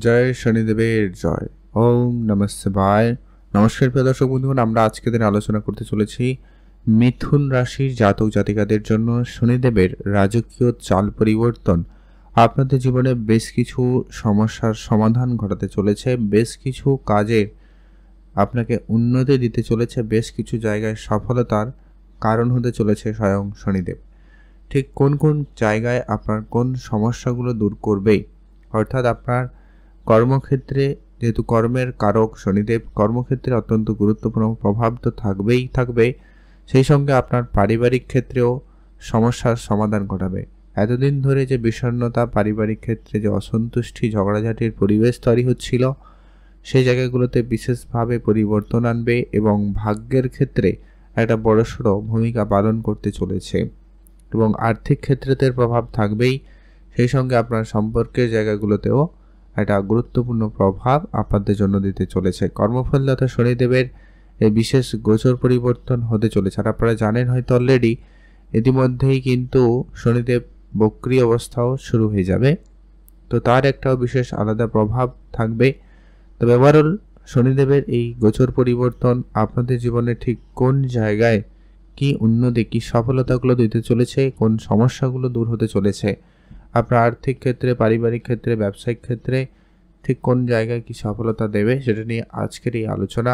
জয় শনিদেবের জয়। ওম নমঃ শিবায়। নমস্কার প্রিয় দর্শক বন্ধুগণ, আমরা আজকে দিন আলোচনা করতে চলেছি মিথুন রাশির জাতক জাতিকাদের জন্য শনিদেবের রাজকীয় চাল পরিবর্তন আপনাদের জীবনে বেশ কিছু সমস্যার সমাধান ঘটাতে চলেছে, বেশ কিছু কাজে আপনাকে উন্নতি দিতে চলেছে, বেশ কিছু জায়গায় সফলতার কারণ হতে চলেছে স্বয়ং শনিদেব। ঠিক কোন কোন জায়গায় আপনার কোন সমস্যাগুলো দূর করবে, অর্থাৎ আপনার কর্মক্ষেত্রে, যেহেতু কর্মের কারক শনিদেব, কর্মক্ষেত্রে অত্যন্ত গুরুত্বপূর্ণ প্রভাব তো থাকবেই থাকবে, সেই সঙ্গে আপনার পারিবারিক ক্ষেত্রেও সমস্যার সমাধান ঘটাবে। এতদিন ধরে যে বিষণ্ণতা, পারিবারিক ক্ষেত্রে যে অসন্তুষ্টি, ঝগড়াঝাটির পরিবেশ তৈরি হচ্ছিল, সেই জায়গাগুলোতে বিশেষভাবে পরিবর্তন আনবে এবং ভাগ্যের ক্ষেত্রে একটা বড়সড় ভূমিকা পালন করতে চলেছে। এবং আর্থিক ক্ষেত্রেতে প্রভাব থাকবেই, সেই সঙ্গে আপনার সম্পর্কের জায়গাগুলোতেও একটা গুরুত্বপূর্ণ প্রভাব আপনাদের জন্য দিতে চলেছে। কর্মফলদাতা শনিদেবের এই বিশেষ গোচর পরিবর্তন হতে চলেছে। আর আপনারা জানেন হয়তো অলরেডি, ইতিমধ্যেই কিন্তু শনিদেব বক্রী অবস্থাও শুরু হয়ে যাবে, তো তার একটাও বিশেষ আলাদা প্রভাব থাকবে। তবে ওভারঅল শনিদেবের এই গোচর পরিবর্তন আপনাদের জীবনে ঠিক কোন জায়গায় কি উন্নতি, কি সফলতাগুলো দিতে চলেছে, কোন সমস্যাগুলো দূর হতে চলেছে, আপনার আর্থিক ক্ষেত্রে, পারিবারিক ক্ষেত্রে, ব্যবসায়িক ক্ষেত্রে ঠিক কোন জায়গায় কি সফলতা দেবে, সেটা নিয়ে আজকের এই আলোচনা।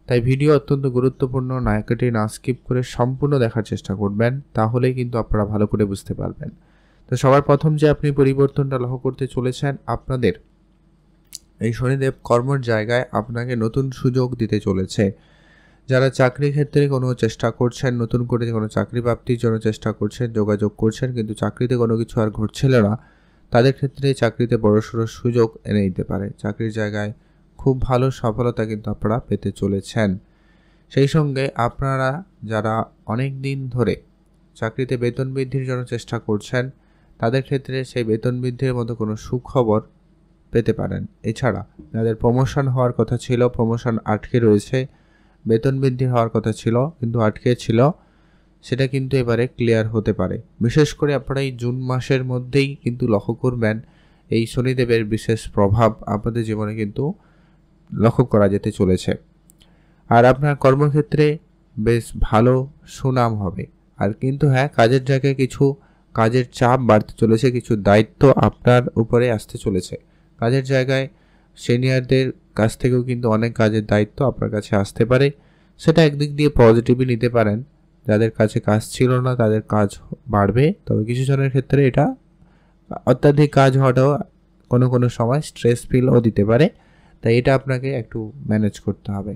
তাই ভিডিও অত্যন্ত গুরুত্বপূর্ণ, না কেটে না স্কিপ করে সম্পূর্ণ দেখার চেষ্টা করবেন, তাহলেই কিন্তু আপনারা ভালো করে বুঝতে পারবেন। তো সবার প্রথম যে আপনি পরিবর্তনটা লক্ষ্য করতে চলেছেন, আপনাদের এই শনিদেব কর্মের জায়গায় আপনাকে নতুন সুযোগ দিতে চলেছে। যারা চাকরি ক্ষেত্রে কোনো চেষ্টা করছেন, নতুন করে কোনো চাকরি প্রাপ্তির জন্য চেষ্টা করছেন, যোগাযোগ করছেন, কিন্তু চাকরিতে কোনো কিছু আর ঘটছিল না, তাদের ক্ষেত্রে চাকরিতে বড়সড় সুযোগ এনে দিতে পারে। চাকরির জায়গায় খুব ভালো সফলতা কিন্তু আপনারা পেতে চলেছেন। সেই সঙ্গে আপনারা যারা অনেক দিন ধরে চাকরিতে বেতন বৃদ্ধির জন্য চেষ্টা করছেন, তাদের ক্ষেত্রে সেই বেতন বৃদ্ধির মতো কোনো সুখবর পেতে পারেন। এছাড়া যাদের প্রমোশন হওয়ার কথা ছিল, প্রমোশন আটকে রয়েছে, বেতন বৃদ্ধি হওয়ার কথা ছিল কিন্তু আটকে ছিল, সেটা কিন্তু এবারে ক্লিয়ার হতে পারে। বিশেষ করে আপনারা এই জুন মাসের মধ্যেই কিন্তু লক্ষ্য করবেন এই শনিদেবের বিশেষ প্রভাব আপনাদের জীবনে কিন্তু লক্ষ্য করা যেতে চলেছে। আর আপনার কর্মক্ষেত্রে বেশ ভালো সুনাম হবে। আর কিন্তু হ্যাঁ, কাজের জায়গায় কিছু কাজের চাপ বাড়তে চলেছে, কিছু দায়িত্ব আপনার উপরে আসতে চলেছে। কাজের জায়গায় সিনিয়রদের কাছ থেকেও কিন্তু অনেক কাজের দায়িত্ব আপনার কাছে আসতে পারে, সেটা একদিক দিয়ে পজিটিভই নিতে পারেন। যাদের কাছে কাজ ছিল না তাদের কাজ বাড়বে, তবে কিছু জনের ক্ষেত্রে এটা অত্যাধিক কাজ হওয়াটাও কোনো কোনো সময় স্ট্রেস ফিলও দিতে পারে, তাই এটা আপনাকে একটু ম্যানেজ করতে হবে।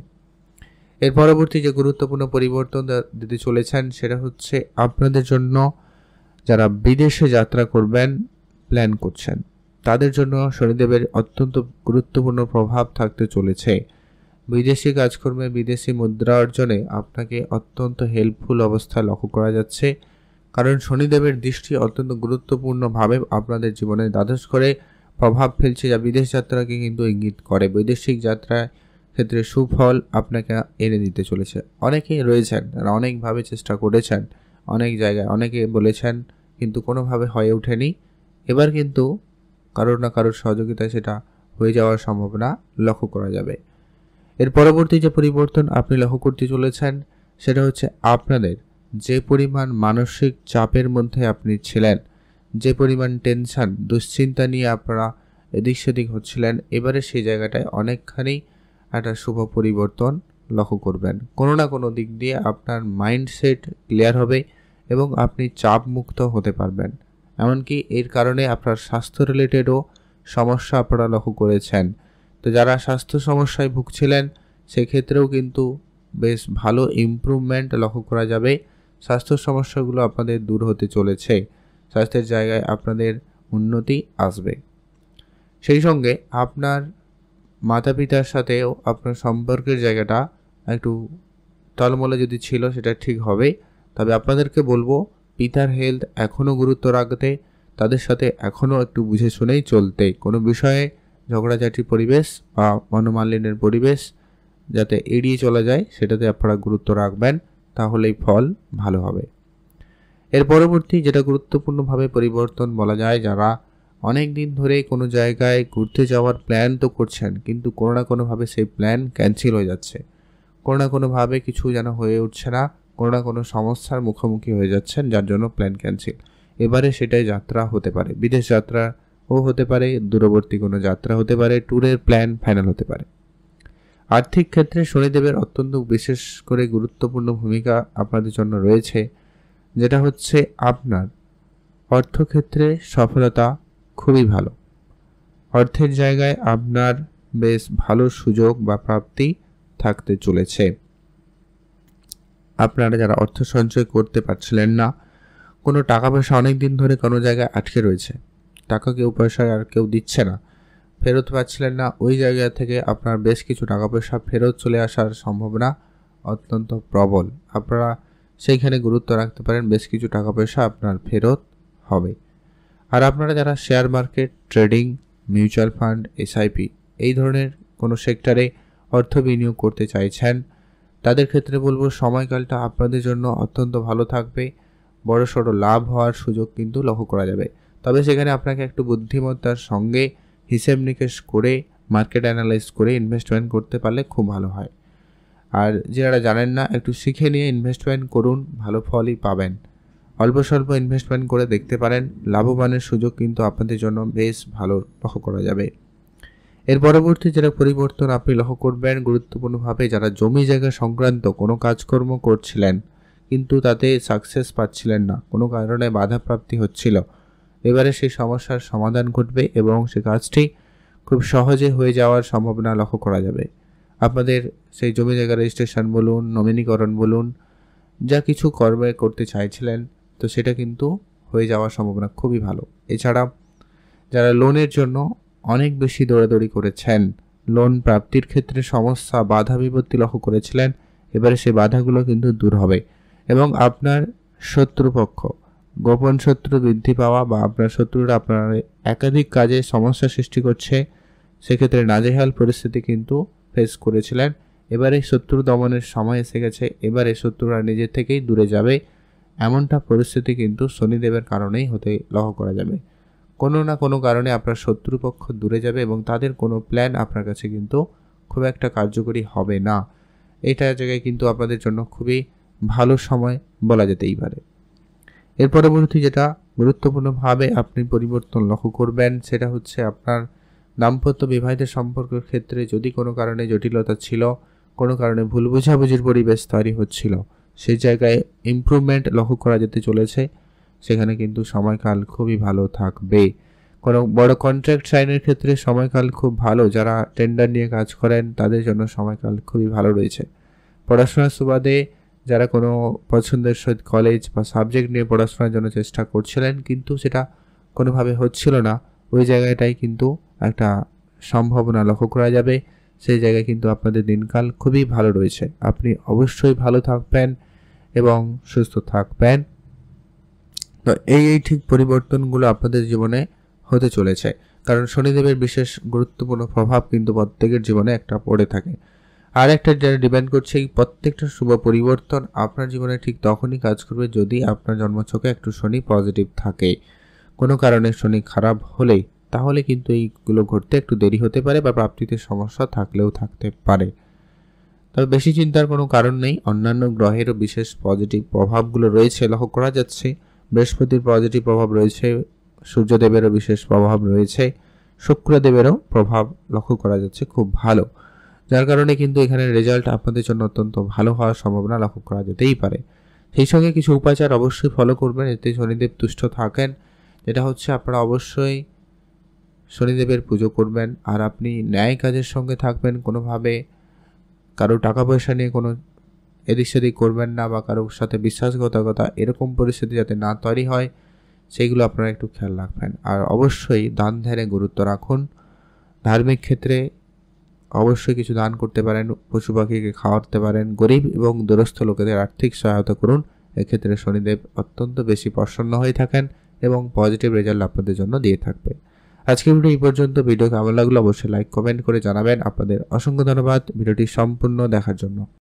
এর পরবর্তী যে গুরুত্বপূর্ণ পরিবর্তন দিতে চলেছেন, সেটা হচ্ছে আপনাদের জন্য যারা বিদেশে যাত্রা করবেন প্ল্যান করছেন, তাদের জন্য শনিদেবের অত্যন্ত গুরুত্বপূর্ণ প্রভাব থাকতে চলেছে। বিদেশি কাজকর্মে, বিদেশি মুদ্রা অর্জনে আপনাকে অত্যন্ত হেল্পফুল অবস্থা লক্ষ্য করা যাচ্ছে, কারণ শনিদেবের দৃষ্টি অত্যন্ত গুরুত্বপূর্ণভাবে আপনাদের জীবনে দ্বাদশ করে প্রভাব ফেলছে, যা বিদেশ যাত্রাকে কিন্তু ইঙ্গিত করে। বৈদেশিক যাত্রার ক্ষেত্রে সুফল আপনাকে এনে দিতে চলেছে। অনেকেই রয়েছেন যারা অনেকভাবে চেষ্টা করেছেন, অনেক জায়গায় অনেকে বলেছেন, কিন্তু কোনোভাবে হয়ে ওঠেনি। এবার কিন্তু কারোর না কারোর সহযোগিতায় সেটা হয়ে যাওয়ার সম্ভাবনা লক্ষ্য করা যাবে। এর পরবর্তী যে পরিবর্তন আপনি লক্ষ্য করতে চলেছেন, সেটা হচ্ছে আপনাদের যে পরিমাণ মানসিক চাপের মধ্যে আপনি ছিলেন, যে পরিমাণ টেনশন, দুশ্চিন্তা নিয়ে আপনারা এদিক সেদিক হচ্ছিলেন, এবারে সেই জায়গাটায় অনেকখানি একটা শুভ পরিবর্তন লক্ষ্য করবেন। কোনো না কোনো দিক দিয়ে আপনার মাইন্ডসেট ক্লিয়ার হবে এবং আপনি চাপ মুক্ত হতে পারবেন। এমনকি এর কারণে আপনার স্বাস্থ্য রিলেটেডও সমস্যা আপনারা লক্ষ্য করেছেন, তো যারা স্বাস্থ্য সমস্যায় ভুগছিলেন সেক্ষেত্রেও কিন্তু বেশ ভালো ইমপ্রুভমেন্ট লক্ষ্য করা যাবে। স্বাস্থ্য সমস্যাগুলো আপনাদের দূর হতে চলেছে, স্বাস্থ্যের জায়গায় আপনাদের উন্নতি আসবে। সেই সঙ্গে আপনার মাতা পিতার সাথেও আপনার সম্পর্কের জায়গাটা একটু টলমলে যদি ছিল, সেটা ঠিক হবে। তবে আপনাদেরকে বলবো, পিতার হেলথ এখনও গুরুত্ব রাখতে, তাদের সাথে এখনও একটু বুঝে শুনেই চলতে, কোনো বিষয়ে ঝগড়াঝাটির পরিবেশ বা মনোমালিন্যের পরিবেশ যাতে এড়িয়ে চলা যায়, সেটাতে আপনারা গুরুত্ব রাখবেন, তাহলেই ফল ভালো হবে। এর পরবর্তী যেটা গুরুত্বপূর্ণভাবে পরিবর্তন বলা যায়, যারা অনেক দিন ধরে কোনো জায়গায় ঘুরতে যাওয়ার প্ল্যান তো করছেন, কিন্তু কোনো না কোনোভাবে সেই প্ল্যান ক্যান্সেল হয়ে যাচ্ছে। কোনো না কোনোভাবে কিছু যেন হয়ে উঠছে না, কোনো না কোনো সমস্যার মুখোমুখি হয়ে যাচ্ছেন, যার জন্য প্ল্যান ক্যান্সেল। এবারে সেটাই যাত্রা হতে পারে, বিদেশ যাত্রাও হতে পারে, দূরবর্তী কোনো যাত্রা হতে পারে, ট্যুরের প্ল্যান ফাইনাল হতে পারে। আর্থিক ক্ষেত্রে শনিদেবের অত্যন্ত বিশেষ করে গুরুত্বপূর্ণ ভূমিকা আপনাদের জন্য রয়েছে, যেটা হচ্ছে আপনার অর্থক্ষেত্রে সফলতা খুবই ভালো। অর্থের জায়গায় আপনার বেশ ভালো সুযোগ বা প্রাপ্তি থাকতে চলেছে। আপনারা যারা অর্থ সঞ্চয় করতে পারছিলেন না, কোনো টাকা পয়সা অনেক দিন ধরে কোনো জায়গায় আটকে রয়েছে, টাকা কেউ পয়সা আর কেউ দিচ্ছে না, ফেরত পাচ্ছিলেন না, ওই জায়গা থেকে আপনার বেশ কিছু টাকা পয়সা ফেরত চলে আসার সম্ভাবনা অত্যন্ত প্রবল। আপনারা সেইখানে গুরুত্ব রাখতে পারেন, বেশ কিছু টাকা পয়সা আপনার ফেরত হবে। আর আপনারা যারা share market, trading, mutual fund, SIP এই ধরনের কোনো সেক্টরে অর্থ বিনিয়োগ করতে চাইছেন, তাদের ক্ষেত্রে বলবো সময়কালটা আপনাদের জন্য অত্যন্ত ভালো থাকবে। বড়সড় লাভ হওয়ার সুযোগ কিন্তু লক্ষ্য করা যাবে। তবে সেখানে আপনাকে একটু বুদ্ধিমত্তার সঙ্গে হিসেব নিকেশ করে, মার্কেট অ্যানালাইজ করে ইনভেস্টমেন্ট করতে পারলে খুব ভালো হয়। আর যারা জানেন না, একটু শিখে নিয়ে ইনভেস্টমেন্ট করুন, ভালো ফলই পাবেন। অল্প স্বল্প ইনভেস্টমেন্ট করে দেখতে পারেন, লাভবানের সুযোগ কিন্তু আপনাদের জন্য বেশ ভালো লক্ষ্য করা যাবে। এর পরবর্তী যেটা পরিবর্তন আপনি লক্ষ্য করবেন গুরুত্বপূর্ণভাবে, যারা জমি জায়গা সংক্রান্ত কোনো কাজকর্ম করছিলেন কিন্তু তাতে সাকসেস পাচ্ছিলেন না, কোনো কারণে বাধাপ্রাপ্তি হচ্ছিল, এবারে সেই সমস্যার সমাধান ঘটবে এবং সে কাজটি খুব সহজে হয়ে যাওয়ার সম্ভাবনা লক্ষ্য করা যাবে। আপনাদের সেই জমি জায়গা রেজিস্ট্রেশন বলুন, নমিনীকরণ বলুন, যা কিছু করতে চাইছিলেন, তো সেটা কিন্তু হয়ে যাওয়ার সম্ভাবনা খুবই ভালো। এছাড়া যারা লোনের জন্য অনেক বেশি দৌড়াদৌড়ি করেছেন, লোন প্রাপ্তির ক্ষেত্রে সমস্যা, বাধা বিপত্তি লক্ষ্য করেছিলেন, এবারে সেই বাধাগুলো কিন্তু দূর হবে এবং আপনার শত্রুপক্ষ, গোপন শত্রু বৃদ্ধি পাওয়া বা আপনার শত্রুরা আপনার একাধিক কাজে সমস্যা সৃষ্টি করছে, সেক্ষেত্রে নাজেহাল পরিস্থিতি কিন্তু ফেস করেছিলেন। এবারে শত্রু দমনের সময় এসে গেছে, এবারে শত্রুরা নিজে থেকেই দূরে যাবে, এমনটা পরিস্থিতি কিন্তু শনিদেবের কারণেই হতে লক্ষ্য করা যাবে। কোনো না কোনো কারণে আপনার শত্রুপক্ষ দূরে যাবে এবং তাদের কোনো প্ল্যান আপনার কাছে কিন্তু খুব একটা কার্যকরী হবে না। এটা জায়গায় কিন্তু আপনাদের জন্য খুবই ভালো সময় বলা যেতেই পারে। এর পরবর্তী যেটা গুরুত্বপূর্ণভাবে আপনি পরিবর্তন লক্ষ্য করবেন, সেটা হচ্ছে আপনার দাম্পত্য বিবাহিত সম্পর্কের ক্ষেত্রে যদি কোনো কারণে জটিলতা ছিল, কোনো কারণে ভুল বোঝাবুঝির পরিবেশ তৈরি হচ্ছিল, সেই জায়গায় ইমপ্রুভমেন্ট লক্ষ্য করা যেতে চলেছে। সেখানে কিন্তু সময়কাল খুবই ভালো থাকবে। কোনো বড় কন্ট্রাক্ট সাইনের ক্ষেত্রে সময়কাল খুব ভালো। যারা টেন্ডার নিয়ে কাজ করেন তাদের জন্য সময়কাল খুবই ভালো রয়েছে। পড়াশোনার সুবাদে যারা কোনো পছন্দের কলেজ বা সাবজেক্ট নিয়ে পড়াশোনার জন্য চেষ্টা করছিলেন কিন্তু সেটা কোনোভাবে হচ্ছিল না, ওই জায়গাটাই কিন্তু একটা সম্ভাবনা লক্ষ্য করা যাবে। সেই জায়গায় কিন্তু আপনাদের দিনকাল খুবই ভালো রয়েছে। আপনি অবশ্যই ভালো থাকবেন এবং সুস্থ থাকবেন। তো এই ঠিক পরিবর্তনগুলো আপনাদের জীবনে হতে চলেছে, কারণ শনিদেবের বিশেষ গুরুত্বপূর্ণ প্রভাব কিন্তু প্রত্যেকের জীবনে একটা পড়ে থাকে। আর একটা যারা ডিপেন্ড করছে, এই প্রত্যেকটা শুভ পরিবর্তন আপনার জীবনে ঠিক তখনই কাজ করবে যদি আপনার জন্মছকে একটু শনি পজিটিভ থাকে। কোনো কারণে শনি খারাপ হলেই তাহলে কিন্তু এইগুলো ঘটতে একটু দেরি হতে পারে বা প্রাপ্তিতে সমস্যা থাকলেও থাকতে পারে। তবে বেশি চিন্তার কোনো কারণ নেই। অন্যান্য গ্রহেরও বিশেষ পজিটিভ প্রভাবগুলো রয়েছে লক্ষ্য করা যাচ্ছে। বৃহস্পতির পজিটিভ প্রভাব রয়েছে, সূর্যদেবেরও বিশেষ প্রভাব রয়েছে, শুক্রদেবেরও প্রভাব লক্ষ্য করা যাচ্ছে খুব ভালো, যার কারণে কিন্তু এখানে রেজাল্ট আপনাদের জন্য অত্যন্ত ভালো হওয়ার সম্ভাবনা লক্ষ্য করা যেতেই পারে। সেই সঙ্গে কিছু উপাচার অবশ্যই ফলো করবেন এতে শনিদেব তুষ্ট থাকেন, যেটা হচ্ছে আপনারা অবশ্যই শনিদেবের পুজো করবেন। আর আপনি ন্যায় কাজের সঙ্গে থাকবেন, কোনোভাবে কারো টাকা পয়সা নিয়ে কোনো এদিক সেদিক করবেন না বা কারোর সাথে বিশ্বাসঘাতকতা এরকম পরিস্থিতি যাতে না তৈরি হয় সেইগুলো আপনারা একটু খেয়াল রাখবেন। আর অবশ্যই দান ধ্যানে গুরুত্ব রাখুন। ধার্মিক ক্ষেত্রে অবশ্যই কিছু দান করতে পারেন, পশু পাখিকে খাওয়াতে পারেন, গরিব এবং দুরস্থ লোকেদের আর্থিক সহায়তা করুন। এক্ষেত্রে শনিদেব অত্যন্ত বেশি প্রসন্ন হয়ে থাকেন এবং পজিটিভ রেজাল্ট আপনাদের জন্য দিয়ে থাকবে। আজকের ভিডিও এই পর্যন্ত। ভিডিও কেমন লাগলো অবশ্যই লাইক কমেন্ট করে জানাবেন। আপনাদের অসংখ্য ধন্যবাদ ভিডিওটি সম্পূর্ণ দেখার জন্য।